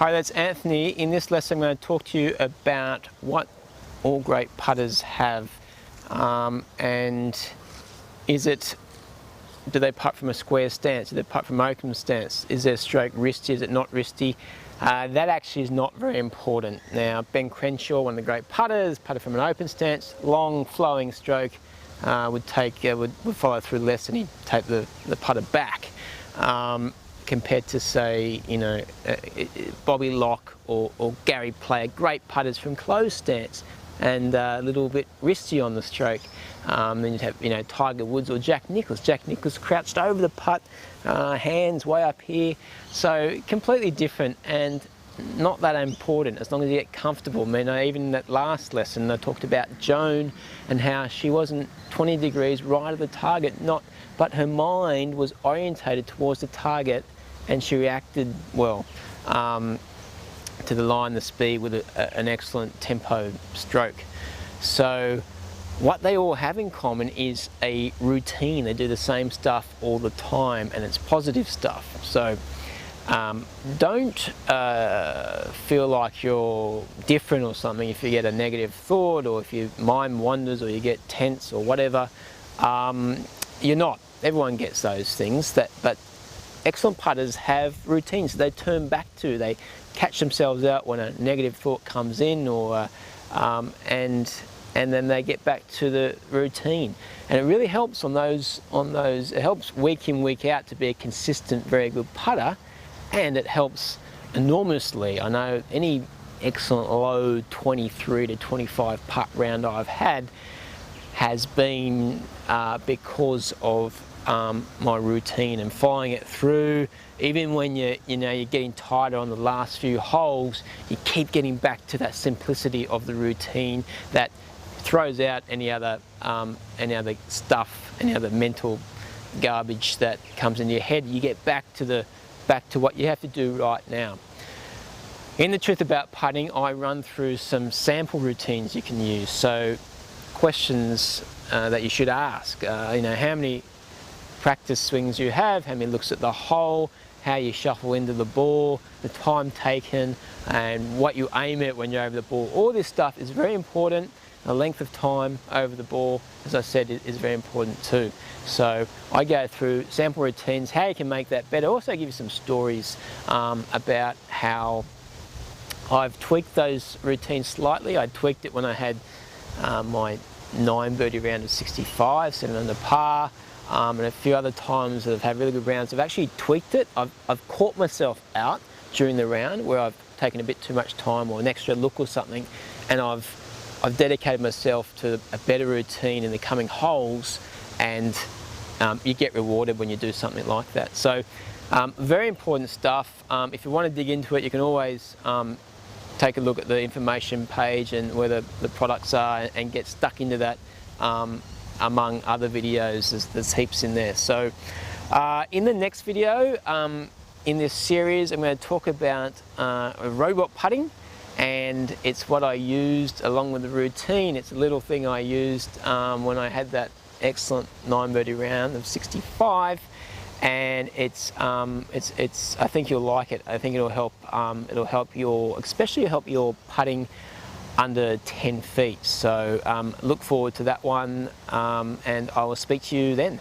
Hi, that's Anthony. In this lesson I'm going to talk to you about what all great putters have, and do they putt from a square stance, do they putt from an open stance, is their stroke wristy, is it not wristy? That actually is not very important. Now, Ben Crenshaw, one of the great putters, putted from an open stance, long flowing stroke, would follow through less and he'd take the putter back. Compared to, say, Bobby Locke or Gary Player, great putters from closed stance and a little bit wristy on the stroke. Then you'd have Tiger Woods or Jack Nicklaus. Jack Nicklaus crouched over the putt, hands way up here. So completely different and not that important as long as you get comfortable. I mean, even in that last lesson I talked about Joan and how she wasn't 20 degrees right of the target, but her mind was orientated towards the target and she reacted well to the line, the speed, with an excellent tempo stroke. So what they all have in common is a routine. They do the same stuff all the time and it's positive stuff. So don't feel like you're different or something if you get a negative thought or if your mind wanders or you get tense or whatever. You're not. Everyone gets those things, but excellent putters have routines they turn back to. They catch themselves out when a negative thought comes in, or and then they get back to the routine. And it really helps on those. It helps week in, week out to be a consistent, very good putter, and it helps enormously. I know any excellent low 23 to 25 putt round I've had has been because of my routine and following it through. Even when you're getting tighter on the last few holes, you keep getting back to that simplicity of the routine that throws out any other stuff, any other mental garbage that comes into your head. You get back to what you have to do right now. In The Truth About Putting, I run through some sample routines you can use. So questions that you should ask, how many practice swings you have, how many looks at the hole, how you shuffle into the ball, the time taken, and what you aim at when you're over the ball. All this stuff is very important. The length of time over the ball, as I said, is very important too. So I go through sample routines, how you can make that better. Also give you some stories about how I've tweaked those routines slightly. I tweaked it when I had my 9 birdie round of 65, 7 under par. And a few other times that I've had really good rounds, I've actually tweaked it. I've caught myself out during the round where I've taken a bit too much time or an extra look or something, and I've dedicated myself to a better routine in the coming holes, and you get rewarded when you do something like that. So very important stuff. If you want to dig into it, you can always take a look at the information page and where the products are and get stuck into that. Among other videos, there's heaps in there. So in the next video in this series, I'm going to talk about robot putting, and it's what I used along with the routine. It's a little thing I used when I had that excellent 9 birdie round of 65, and I think you'll like it. I think it'll help especially help your putting under 10 feet. So look forward to that one, and I will speak to you then.